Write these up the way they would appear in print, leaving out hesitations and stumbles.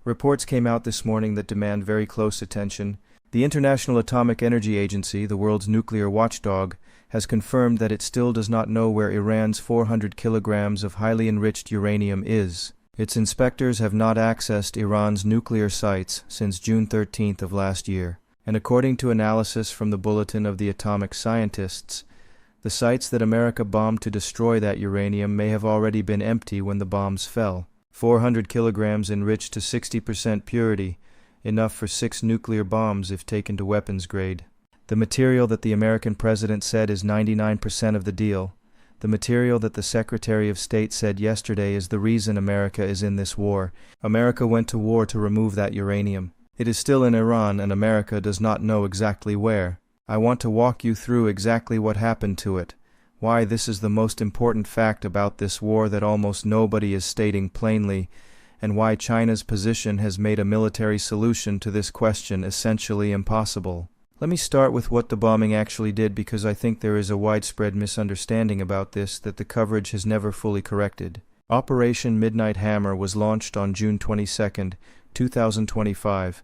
Reports came out this morning that demand very close attention. The International Atomic Energy Agency, the world's nuclear watchdog, has confirmed that it still does not know where Iran's 400 kilograms of highly enriched uranium is. Its inspectors have not accessed Iran's nuclear sites since June 13th of last year. And according to analysis from the Bulletin of the Atomic Scientists, the sites that America bombed to destroy that uranium may have already been empty when the bombs fell. 400 kilograms enriched to 60% purity, enough for 6 nuclear bombs if taken to weapons grade. The material that the American president said is 99% of the deal. The material that the Secretary of State said yesterday is the reason America is in this war. America went to war to remove that uranium. It is still in Iran, and America does not know exactly where. I want to walk you through exactly what happened to it, why this is the most important fact about this war that almost nobody is stating plainly, and why China's position has made a military solution to this question essentially impossible. Let me start with what the bombing actually did, because I think there is a widespread misunderstanding about this that the coverage has never fully corrected. Operation Midnight Hammer was launched on June 22, 2025.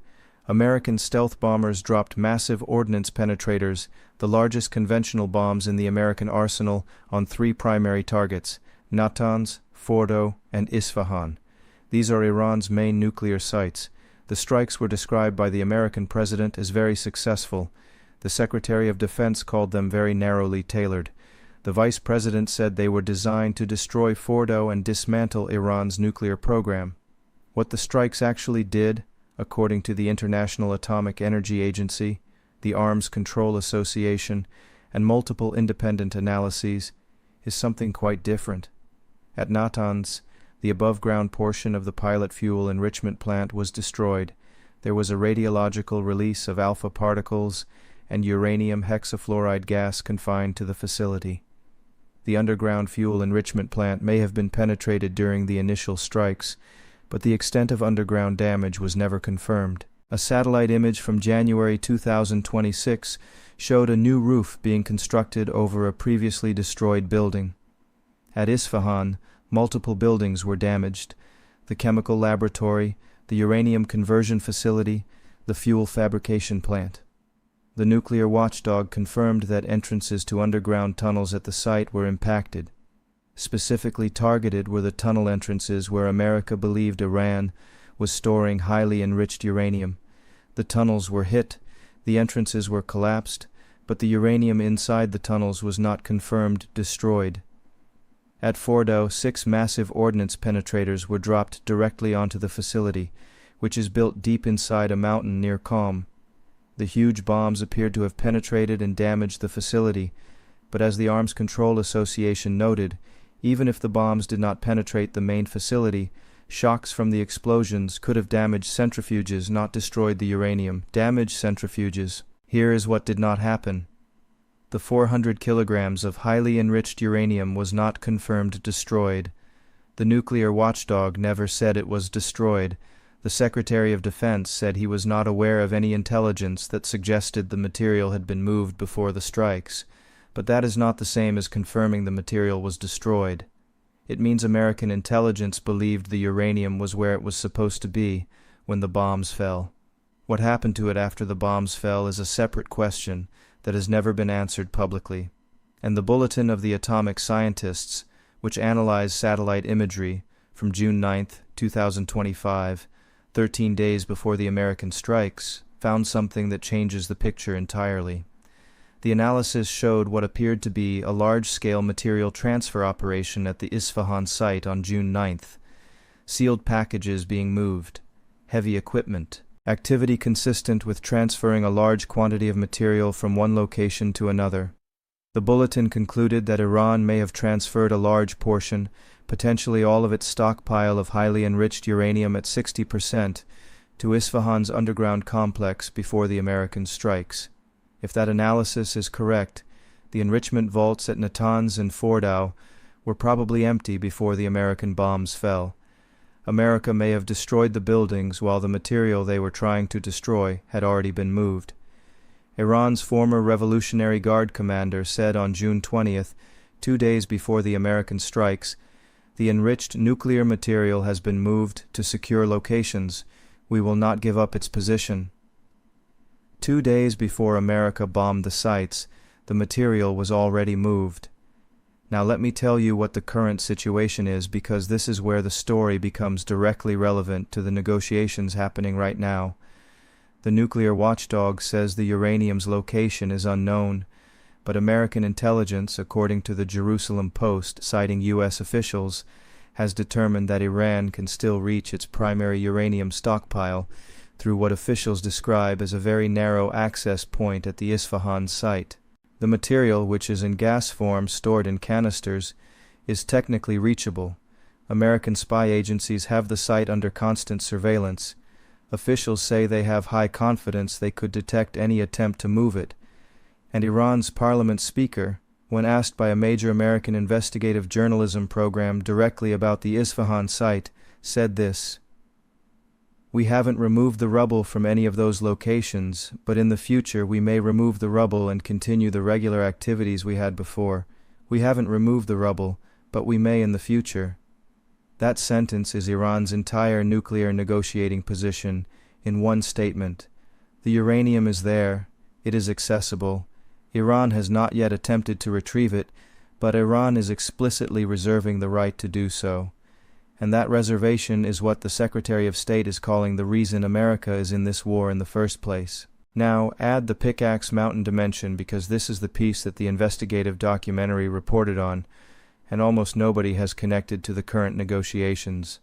American stealth bombers dropped massive ordnance penetrators, the largest conventional bombs in the American arsenal, on 3 primary targets: Natanz, Fordow, and Isfahan. These are Iran's main nuclear sites. The strikes were described by the American president as very successful. The Secretary of Defense called them very narrowly tailored. The vice president said they were designed to destroy Fordow and dismantle Iran's nuclear program. What the strikes actually did, according to the International Atomic Energy Agency, the Arms Control Association, and multiple independent analyses, is something quite different. At Natanz, the above-ground portion of the pilot fuel enrichment plant was destroyed. There was a radiological release of alpha particles and uranium hexafluoride gas confined to the facility. The underground fuel enrichment plant may have been penetrated during the initial strikes, but the extent of underground damage was never confirmed. A satellite image from January 2026 showed a new roof being constructed over a previously destroyed building. At Isfahan, multiple buildings were damaged: the chemical laboratory, the uranium conversion facility, the fuel fabrication plant. The nuclear watchdog confirmed that entrances to underground tunnels at the site were impacted. Specifically targeted were the tunnel entrances where America believed Iran was storing highly enriched uranium. The tunnels were hit, the entrances were collapsed, but the uranium inside the tunnels was not confirmed destroyed. At Fordow, 6 massive ordnance penetrators were dropped directly onto the facility, which is built deep inside a mountain near Qom. The huge bombs appeared to have penetrated and damaged the facility, but as the Arms Control Association noted, even if the bombs did not penetrate the main facility, shocks from the explosions could have damaged centrifuges, not destroyed the uranium. Damaged centrifuges. Here is what did not happen. The 400 kilograms of highly enriched uranium was not confirmed destroyed. The nuclear watchdog never said it was destroyed. The Secretary of Defense said he was not aware of any intelligence that suggested the material had been moved before the strikes. But that is not the same as confirming the material was destroyed. It means American intelligence believed the uranium was where it was supposed to be when the bombs fell. What happened to it after the bombs fell is a separate question that has never been answered publicly. And the Bulletin of the Atomic Scientists, which analyzed satellite imagery from June 9, 2025, 13 days before the American strikes, found something that changes the picture entirely. The analysis showed what appeared to be a large-scale material transfer operation at the Isfahan site on June 9th. Sealed packages being moved, heavy equipment, activity consistent with transferring a large quantity of material from one location to another. The bulletin concluded that Iran may have transferred a large portion, potentially all of its stockpile of highly enriched uranium at 60%, to Isfahan's underground complex before the American strikes. If that analysis is correct, the enrichment vaults at Natanz and Fordow were probably empty before the American bombs fell. America may have destroyed the buildings while the material they were trying to destroy had already been moved. Iran's former Revolutionary Guard commander said on June 20th, 2 days before the American strikes, the enriched nuclear material has been moved to secure locations, We will not give up its position. 2 days before America bombed the sites, the material was already moved. Now let me tell you what the current situation is, because this is where the story becomes directly relevant to the negotiations happening right now. The nuclear watchdog says the uranium's location is unknown, but American intelligence, according to the Jerusalem Post, citing U.S. officials, has determined that Iran can still reach its primary uranium stockpile through what officials describe as a very narrow access point at the Isfahan site. The material, which is in gas form stored in canisters, is technically reachable. American spy agencies have the site under constant surveillance. Officials say they have high confidence they could detect any attempt to move it. And Iran's parliament speaker, when asked by a major American investigative journalism program directly about the Isfahan site, said this: "We haven't removed the rubble from any of those locations, but in the future we may remove the rubble and continue the regular activities we had before. We haven't removed the rubble, but we may in the future." That sentence is Iran's entire nuclear negotiating position in one statement. The uranium is there. It is accessible. Iran has not yet attempted to retrieve it, but Iran is explicitly reserving the right to do so. And that reservation is what the Secretary of State is calling the reason America is in this war in the first place. Now, add the Pickaxe Mountain dimension, because this is the piece that the investigative documentary reported on, and almost nobody has connected to the current negotiations.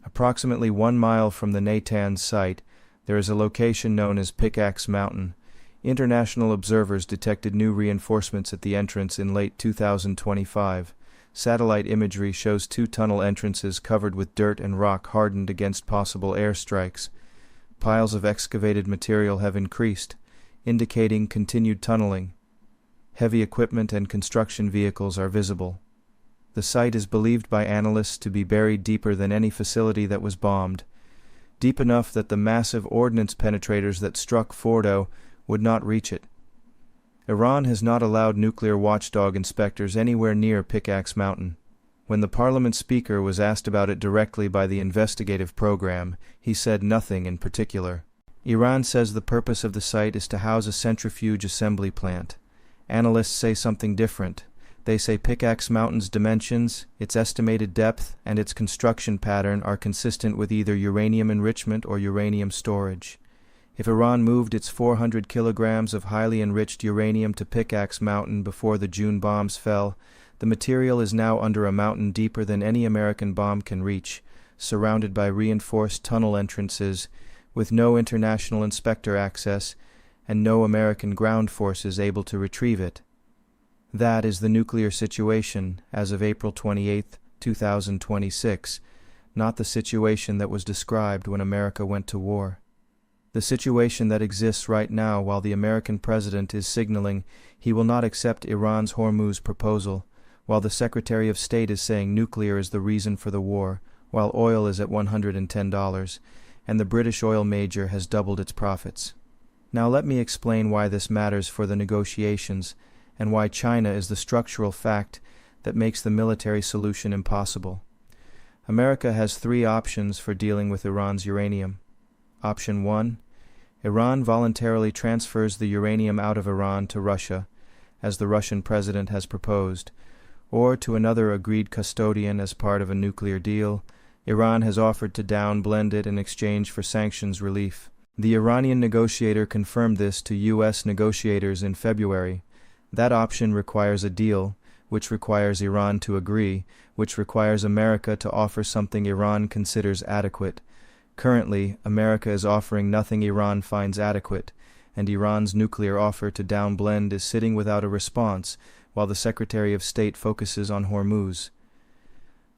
Approximately 1 mile from the Natanz site, there is a location known as Pickaxe Mountain. International observers detected new reinforcements at the entrance in late 2025. Satellite imagery shows 2 tunnel entrances covered with dirt and rock hardened against possible airstrikes. Piles of excavated material have increased, indicating continued tunneling. Heavy equipment and construction vehicles are visible. The site is believed by analysts to be buried deeper than any facility that was bombed, deep enough that the massive ordnance penetrators that struck Fordow would not reach it. Iran has not allowed nuclear watchdog inspectors anywhere near Pickaxe Mountain. When the parliament speaker was asked about it directly by the investigative program, he said nothing in particular. Iran says the purpose of the site is to house a centrifuge assembly plant. Analysts say something different. They say Pickaxe Mountain's dimensions, its estimated depth, and its construction pattern are consistent with either uranium enrichment or uranium storage. If Iran moved its 400 kilograms of highly enriched uranium to Pickaxe Mountain before the June bombs fell, the material is now under a mountain deeper than any American bomb can reach, surrounded by reinforced tunnel entrances, with no international inspector access, and no American ground forces able to retrieve it. That is the nuclear situation as of April 28, 2026, not the situation that was described when America went to war. The situation that exists right now while the American president is signaling he will not accept Iran's Hormuz proposal, while the Secretary of State is saying nuclear is the reason for the war, while oil is at $110, and the British oil major has doubled its profits. Now let me explain why this matters for the negotiations, and why China is the structural fact that makes the military solution impossible. America has 3 options for dealing with Iran's uranium. Option 1. Iran voluntarily transfers the uranium out of Iran to Russia, as the Russian president has proposed, or to another agreed custodian as part of a nuclear deal. Iran has offered to down-blend it in exchange for sanctions relief. The Iranian negotiator confirmed this to U.S. negotiators in February. That option requires a deal, which requires Iran to agree, which requires America to offer something Iran considers adequate. Currently, America is offering nothing Iran finds adequate, and Iran's nuclear offer to downblend is sitting without a response, while the Secretary of State focuses on Hormuz.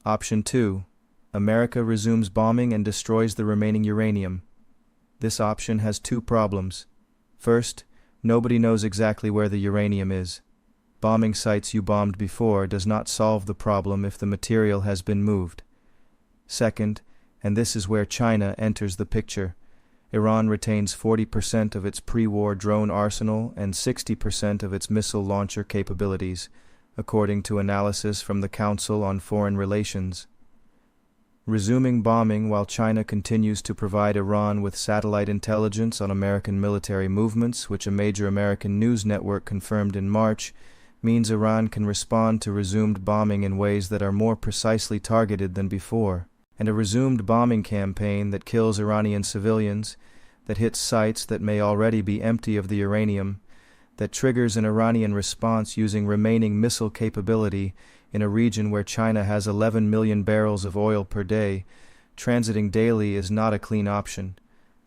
Option 2. America resumes bombing and destroys the remaining uranium. This option has 2 problems. First, nobody knows exactly where the uranium is. Bombing sites you bombed before does not solve the problem if the material has been moved. Second, and this is where China enters the picture, Iran retains 40% of its pre-war drone arsenal and 60% of its missile launcher capabilities, according to analysis from the Council on Foreign Relations. Resuming bombing while China continues to provide Iran with satellite intelligence on American military movements, which a major American news network confirmed in March, means Iran can respond to resumed bombing in ways that are more precisely targeted than before. And a resumed bombing campaign that kills Iranian civilians, that hits sites that may already be empty of the uranium, that triggers an Iranian response using remaining missile capability in a region where China has 11 million barrels of oil per day, transiting daily is not a clean option.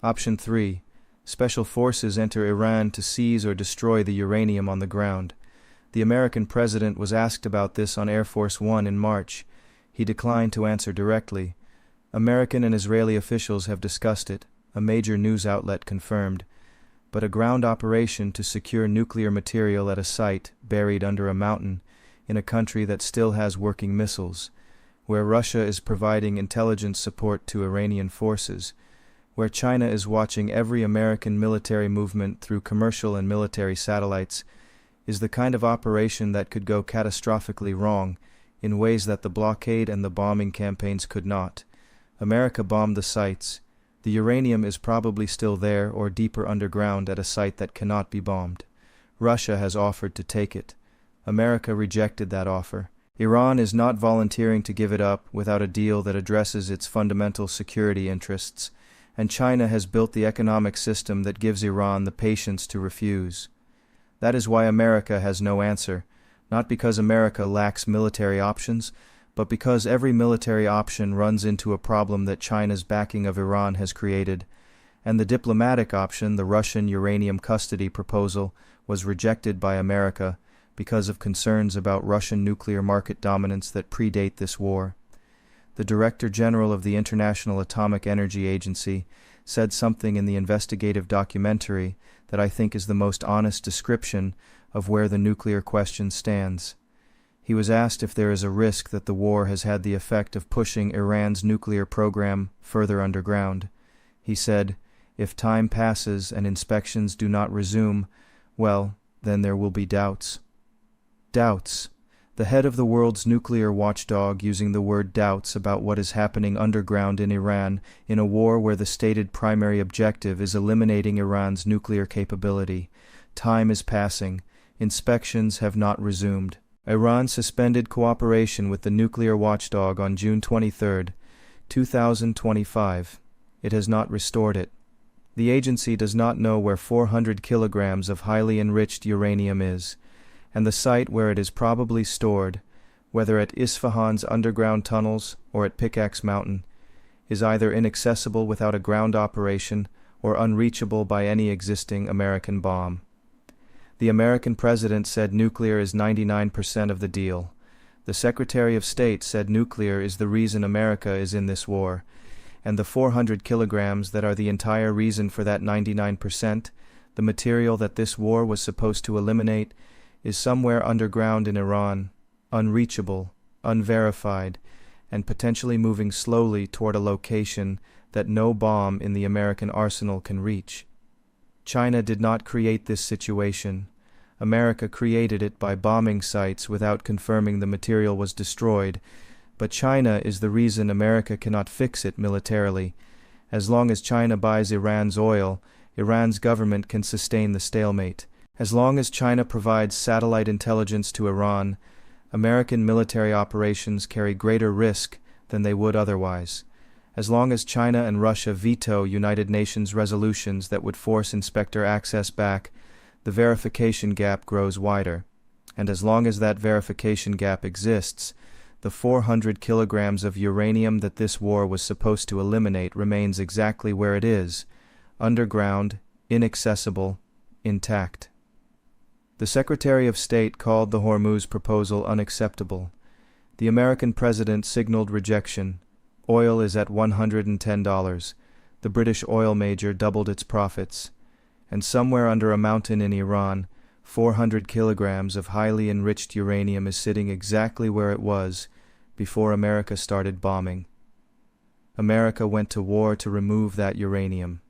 Option 3. Special forces enter Iran to seize or destroy the uranium on the ground. The American president was asked about this on Air Force One in March. He declined to answer directly. American and Israeli officials have discussed it, a major news outlet confirmed. But a ground operation to secure nuclear material at a site buried under a mountain in a country that still has working missiles, where Russia is providing intelligence support to Iranian forces, where China is watching every American military movement through commercial and military satellites, is the kind of operation that could go catastrophically wrong in ways that the blockade and the bombing campaigns could not. America bombed the sites. The uranium is probably still there or deeper underground at a site that cannot be bombed. Russia has offered to take it. America rejected that offer. Iran is not volunteering to give it up without a deal that addresses its fundamental security interests, and China has built the economic system that gives Iran the patience to refuse. That is why America has no answer, not because America lacks military options, but because every military option runs into a problem that China's backing of Iran has created, and the diplomatic option, the Russian uranium custody proposal, was rejected by America because of concerns about Russian nuclear market dominance that predate this war. The Director General of the International Atomic Energy Agency said something in the investigative documentary that I think is the most honest description of where the nuclear question stands. He was asked if there is a risk that the war has had the effect of pushing Iran's nuclear program further underground. He said, "If time passes and inspections do not resume, well, then there will be doubts." Doubts. The head of the world's nuclear watchdog using the word doubts about what is happening underground in Iran in a war where the stated primary objective is eliminating Iran's nuclear capability. Time is passing. Inspections have not resumed. Iran suspended cooperation with the nuclear watchdog on June 23, 2025. It has not restored it. The agency does not know where 400 kilograms of highly enriched uranium is, and the site where it is probably stored, whether at Isfahan's underground tunnels or at Pickaxe Mountain, is either inaccessible without a ground operation or unreachable by any existing American bomb. The American president said nuclear is 99% of the deal. The Secretary of State said nuclear is the reason America is in this war, and the 400 kilograms that are the entire reason for that 99%, the material that this war was supposed to eliminate, is somewhere underground in Iran, unreachable, unverified, and potentially moving slowly toward a location that no bomb in the American arsenal can reach. China did not create this situation. America created it by bombing sites without confirming the material was destroyed, but China is the reason America cannot fix it militarily. As long as China buys Iran's oil, Iran's government can sustain the stalemate. As long as China provides satellite intelligence to Iran, American military operations carry greater risk than they would otherwise. As long as China and Russia veto United Nations resolutions that would force inspector access back, the verification gap grows wider. And as long as that verification gap exists, the 400 kilograms of uranium that this war was supposed to eliminate remains exactly where it is, underground, inaccessible, intact. The Secretary of State called the Hormuz proposal unacceptable. The American president signaled rejection. Oil is at $110. The British oil major doubled its profits. And somewhere under a mountain in Iran, 400 kilograms of highly enriched uranium is sitting exactly where it was before America started bombing. America went to war to remove that uranium.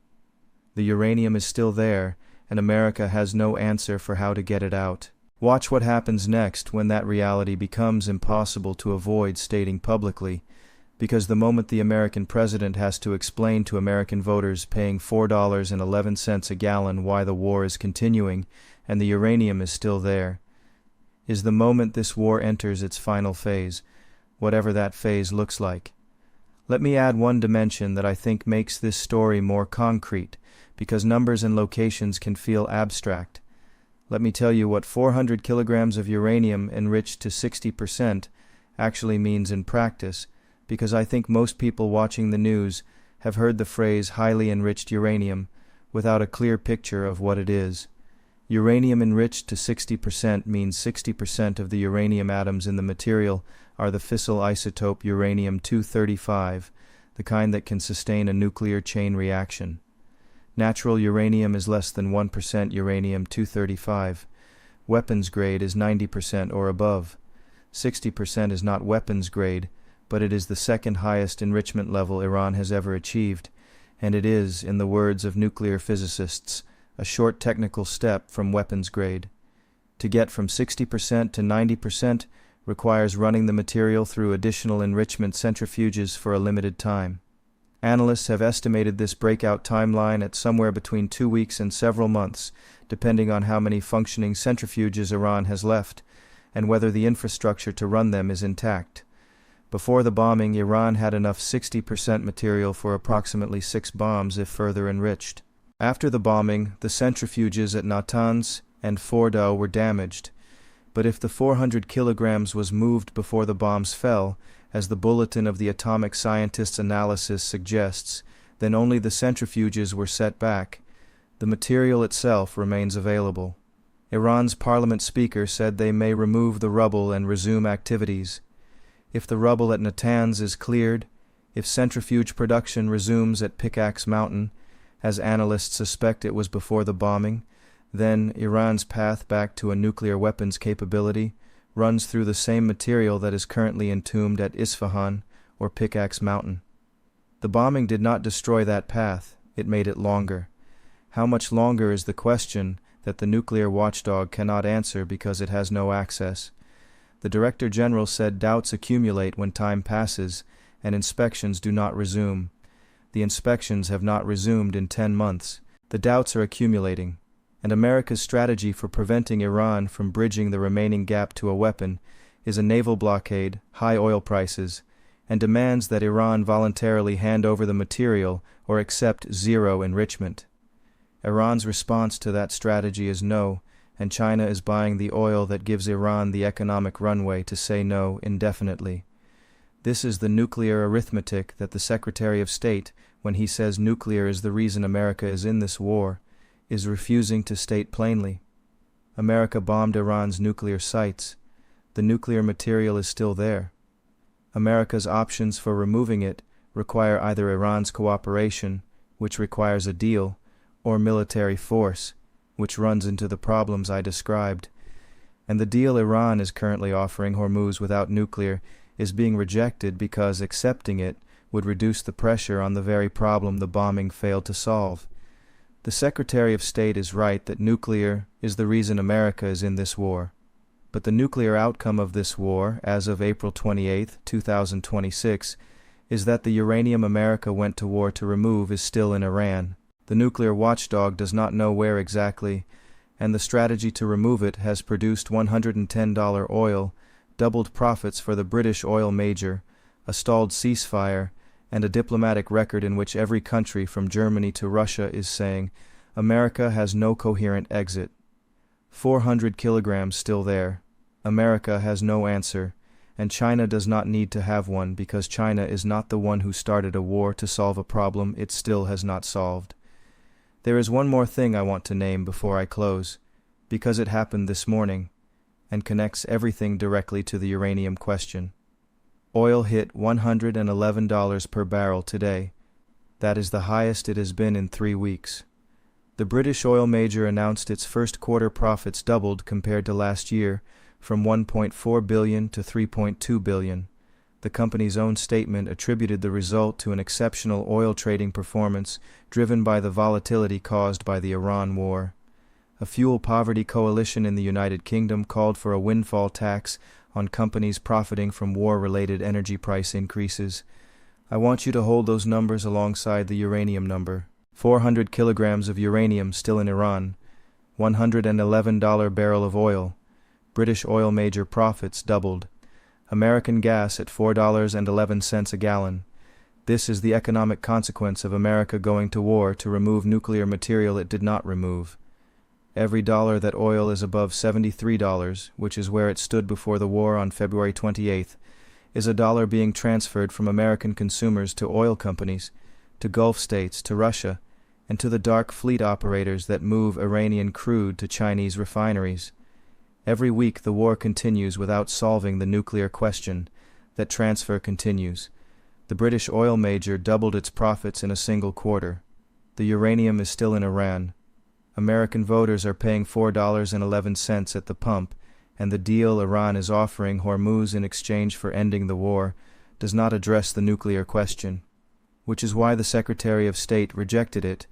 The uranium is still there, and America has no answer for how to get it out. Watch what happens next when that reality becomes impossible to avoid stating publicly. Because the moment the American president has to explain to American voters paying $4.11 a gallon why the war is continuing and the uranium is still there, is the moment this war enters its final phase, whatever that phase looks like. Let me add one dimension that I think makes this story more concrete, because numbers and locations can feel abstract. Let me tell you what 400 kilograms of uranium enriched to 60% actually means in practice, because I think most people watching the news have heard the phrase highly enriched uranium without a clear picture of what it is. Uranium enriched to 60% means 60% of the uranium atoms in the material are the fissile isotope uranium-235, the kind that can sustain a nuclear chain reaction. Natural uranium is less than 1% uranium-235. Weapons grade is 90% or above. 60% is not weapons grade, but it is the second highest enrichment level Iran has ever achieved, and it is, in the words of nuclear physicists, a short technical step from weapons grade. To get from 60% to 90% requires running the material through additional enrichment centrifuges for a limited time. Analysts have estimated this breakout timeline at somewhere between 2 weeks and several months, depending on how many functioning centrifuges Iran has left, and whether the infrastructure to run them is intact. Before the bombing, Iran had enough 60% material for approximately 6 bombs if further enriched. After the bombing, the centrifuges at Natanz and Fordow were damaged, but if the 400 kilograms was moved before the bombs fell, as the Bulletin of the Atomic Scientists' Analysis suggests, then only the centrifuges were set back. The material itself remains available. Iran's parliament speaker said they may remove the rubble and resume activities. If the rubble at Natanz is cleared, if centrifuge production resumes at Pickaxe Mountain, as analysts suspect it was before the bombing, then Iran's path back to a nuclear weapons capability runs through the same material that is currently entombed at Isfahan or Pickaxe Mountain. The bombing did not destroy that path, it made it longer. How much longer is the question that the nuclear watchdog cannot answer because it has no access. The Director General said doubts accumulate when time passes and inspections do not resume. The inspections have not resumed in 10 months. The doubts are accumulating, and America's strategy for preventing Iran from bridging the remaining gap to a weapon is a naval blockade, high oil prices, and demands that Iran voluntarily hand over the material or accept zero enrichment. Iran's response to that strategy is no, and China is buying the oil that gives Iran the economic runway to say no indefinitely. This is the nuclear arithmetic that the Secretary of State, when he says nuclear is the reason America is in this war, is refusing to state plainly. America bombed Iran's nuclear sites. The nuclear material is still there. America's options for removing it require either Iran's cooperation, which requires a deal, or military force, which runs into the problems I described. And the deal Iran is currently offering Hormuz without nuclear is being rejected because accepting it would reduce the pressure on the very problem the bombing failed to solve. The Secretary of State is right that nuclear is the reason America is in this war. But the nuclear outcome of this war, as of April 28, 2026, is that the uranium America went to war to remove is still in Iran. The nuclear watchdog does not know where exactly, and the strategy to remove it has produced $110 oil, doubled profits for the British oil major, a stalled ceasefire, and a diplomatic record in which every country from Germany to Russia is saying, America has no coherent exit. 400 kilograms still there. America has no answer, and China does not need to have one because China is not the one who started a war to solve a problem it still has not solved. There is one more thing I want to name before I close, because it happened this morning, and connects everything directly to the uranium question. Oil hit $111 per barrel today. That is the highest it has been in 3 weeks. The British oil major announced its first quarter profits doubled compared to last year, from $1.4 billion to $3.2 billion. The company's own statement attributed the result to an exceptional oil trading performance driven by the volatility caused by the Iran war. A fuel poverty coalition in the United Kingdom called for a windfall tax on companies profiting from war-related energy price increases. I want you to hold those numbers alongside the uranium number. 400 kilograms of uranium still in Iran, $111 barrel of oil. British oil major profits doubled. American gas at $4.11 a gallon. This is the economic consequence of America going to war to remove nuclear material it did not remove. Every dollar that oil is above $73, which is where it stood before the war on February 28th, is a dollar being transferred from American consumers to oil companies, to Gulf states, to Russia, and to the dark fleet operators that move Iranian crude to Chinese refineries. Every week the war continues without solving the nuclear question. That transfer continues. The British oil major doubled its profits in a single quarter. The uranium is still in Iran. American voters are paying $4.11 at the pump, and the deal Iran is offering Hormuz in exchange for ending the war does not address the nuclear question, which is why the Secretary of State rejected it,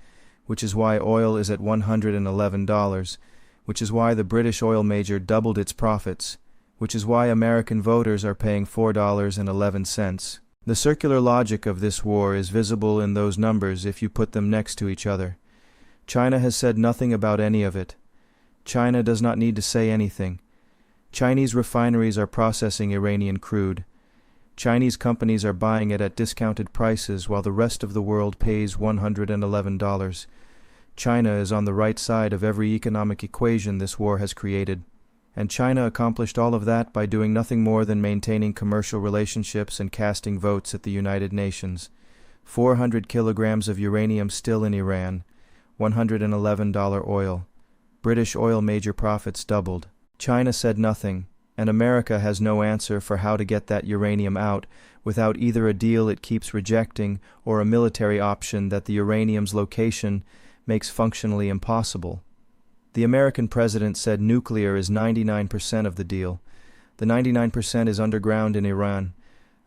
which is why oil is at $111, which is why the British oil major doubled its profits, which is why American voters are paying $4.11. The circular logic of this war is visible in those numbers if you put them next to each other. China has said nothing about any of it. China does not need to say anything. Chinese refineries are processing Iranian crude. Chinese companies are buying it at discounted prices while the rest of the world pays $111. China is on the right side of every economic equation this war has created. And China accomplished all of that by doing nothing more than maintaining commercial relationships and casting votes at the United Nations. 400 kilograms of uranium still in Iran. $111 oil. British oil major profits doubled. China said nothing, and America has no answer for how to get that uranium out without either a deal it keeps rejecting or a military option that the uranium's location makes functionally impossible. The American president said nuclear is 99% of the deal. The 99% is underground in Iran.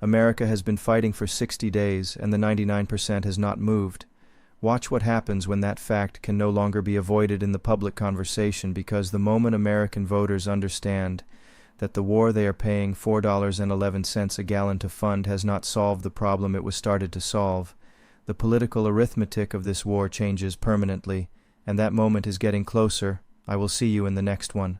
America has been fighting for 60 days, and the 99% has not moved. Watch what happens when that fact can no longer be avoided in the public conversation, because the moment American voters understand that the war they are paying $4.11 a gallon to fund has not solved the problem it was started to solve, the political arithmetic of this war changes permanently, and that moment is getting closer. I will see you in the next one.